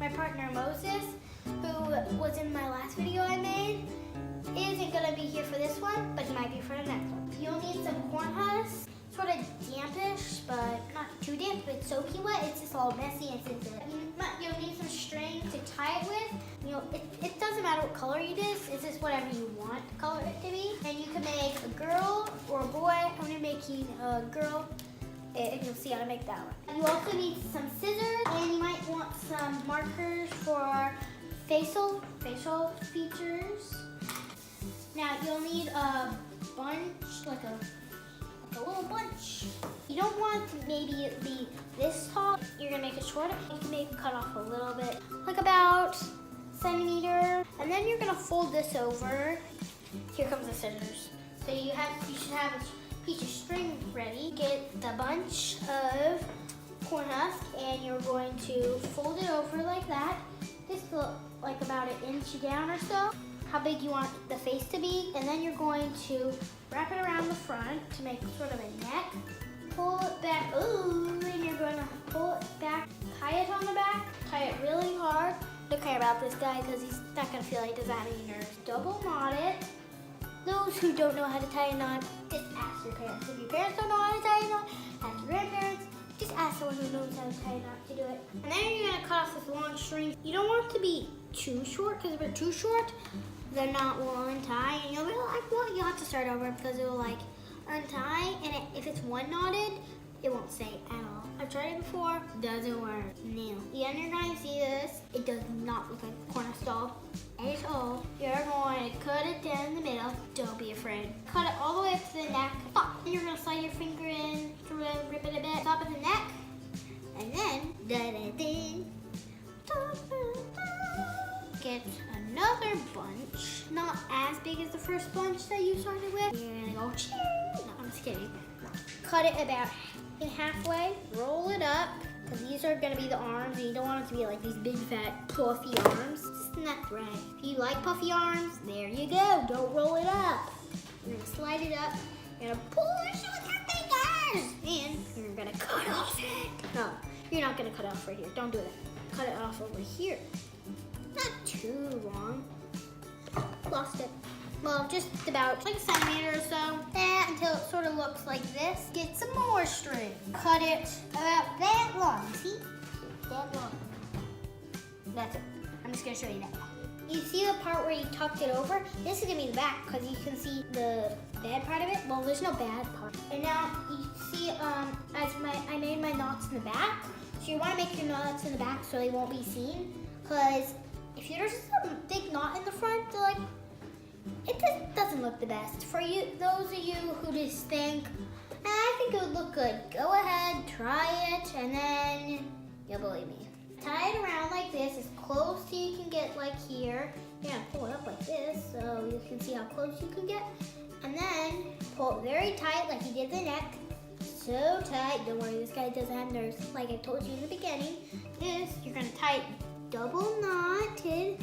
my partner Moses, who was in my last video I made, isn't gonna be here for this one, but he might be for the next one. You'll need some Cornhusk, sort of dampish, but not too damp, but soaky wet. It's just all messy and sensitive. You'll need some string to tie it with. It doesn't matter what color it is, it's just whatever you want the color it to be. And you can make a girl or a boy. I'm gonna be making a girl, and you'll see how to make that one. You also need some scissors, and you might want some markers for facial features. Now you'll need a bunch, like a little bunch. You don't want to maybe be this tall. You're gonna make it shorter. You can maybe cut off a little bit, like about centimeter. And then you're gonna fold this over. Here comes the scissors. So you should have a piece of string ready. Get the bunch of Cornhusk, and you're going to fold it over like that. Just like about an inch down or so. How big you want the face to be, and then you're going to wrap it around the front to make sort of a neck. Pull it back, and you're going to pull it back, tie it on the back, tie it really hard. Don't care about this guy because he's not going to feel like he doesn't have any nerves. Double knot it. Those who don't know how to tie a knot, just ask your parents. If your parents don't know how to tie a knot, ask your grandparents. Just ask someone who knows how to tie a knot to do it. And then you're going to cut off this long string. You don't want it to be too short, because if it's too short, the knot will untie, and you'll be like, well, you'll have to start over because it will like untie, and if it's one knotted, it won't stay at all. I've tried it before, doesn't work. No. The end you're going to see this, it does not look like a Cornhusk doll at all. You're going to cut it down the middle. Don't be afraid. Cut it all the way up to the neck. Then you're going to slide your finger in, sort of rip it a bit, top of the neck, and then get another bunch, not as big as the first bunch that you started with. You're gonna go, ching. No, I'm just kidding. Cut it about halfway, roll it up, because these are gonna be the arms, and you don't want it to be like these big, fat, puffy arms. Just not right. If you like puffy arms, there you go. Don't roll it up. You're gonna slide it up, you're gonna push with your fingers, and you're gonna cut off it. No, you're not gonna cut it off right here. Don't do it. Cut it off over here. Not too long. Lost it. Well, just about like a centimeter or so. Until it sort of looks like this. Get some more string. Cut it about that long. See? That long. That's it. I'm just gonna show you that. You see the part where you tucked it over? This is gonna be the back because you can see the bad part of it. Well, there's no bad part. And now you see, I made my knots in the back. So you want to make your knots in the back so they won't be seen. Because if there's just a big knot in the front, like, it just doesn't look the best. For you, those of you who just think, I think it would look good, go ahead, try it, and then you'll believe me. Tie it around like this, as close as you can get, like here. You're gonna pull it up like this so you can see how close you can get. And then pull it very tight like you did the neck. So tight. Don't worry, this guy doesn't have nerves. Like I told you in the beginning, you're gonna tie it double knotted,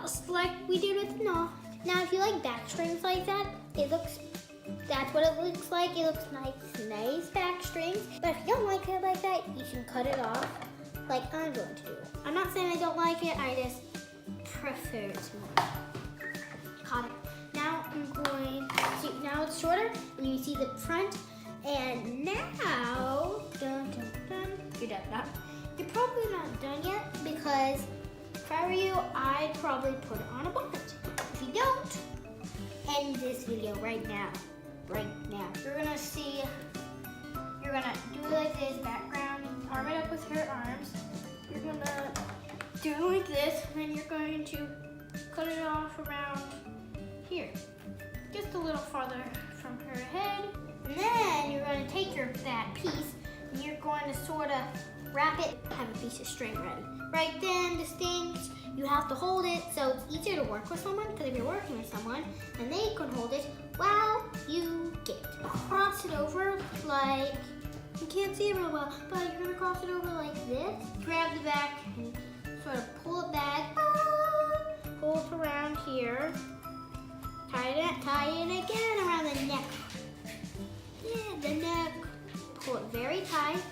just like we did with the knot. Now, if you like back strings like that, that's what it looks like. It looks nice back strings. But if you don't like it like that, you can cut it off, like I'm going to do. I'm not saying I don't like it. I just prefer it more. Got it. Now I'm going to. Now it's shorter, and you see the front. And now, dun, dun, dun, you're done. Now, you're probably not done yet because if I were you, I'd probably put it on a bonnet. If you don't, end this video right now. Right now. You're gonna do it like this, background, arm it up with her arms. You're gonna do it like this, and then you're going to cut it off around here. Just a little farther from her head. And then you're going to take that piece and you're going to sort of wrap it, have a piece of string ready. Right then, distinct, you have to hold it so it's easier to work with someone, because if you're working with someone and they can hold it while you get it. Cross it over like, you can't see it real well, but you're going to cross it over like this. Grab the back and sort of pull it back, pull it around here. Tie it again around the neck. Yeah, the neck. Pull it very tight.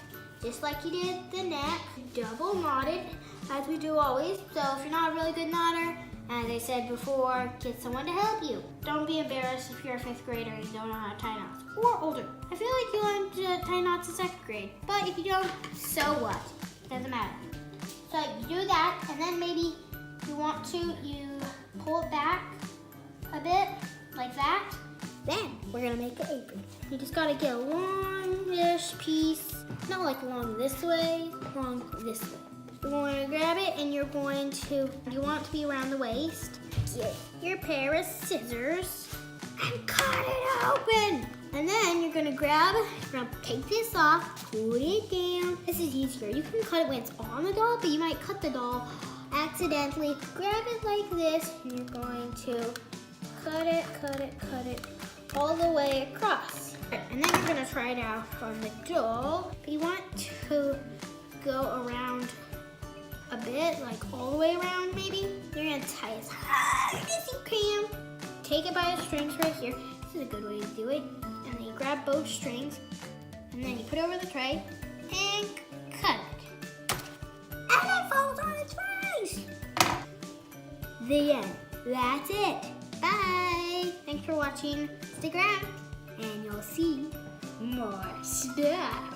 just like you did the neck, double knot it, as we do always. So if you're not a really good knotter, as I said before, get someone to help you. Don't be embarrassed if you're a 5th grader and you don't know how to tie knots, or older. I feel like you learned to tie knots in 2nd grade, but if you don't, so what? Doesn't matter. So you do that, and then maybe you pull it back a bit, like that. Then we're gonna make the apron. You just gotta get a longish piece, not like long this way, long this way. You're going to grab it and you want it to be around the waist. Get your pair of scissors and cut it open. And then you're gonna take this off, put it down. This is easier. You can cut it when it's on the doll, but you might cut the doll accidentally. Grab it like this and you're going to cut it all the way across. And then you're gonna try it out on the doll. But you want to go around a bit, like all the way around maybe. You're gonna tie as hard as you can. Take it by the strings right here. This is a good way to do it. And then you grab both strings, and then you put it over the tray and cut it. And it falls on its face. The end. That's it. Bye. Thanks for watching. Stick around, and you'll see more stuff.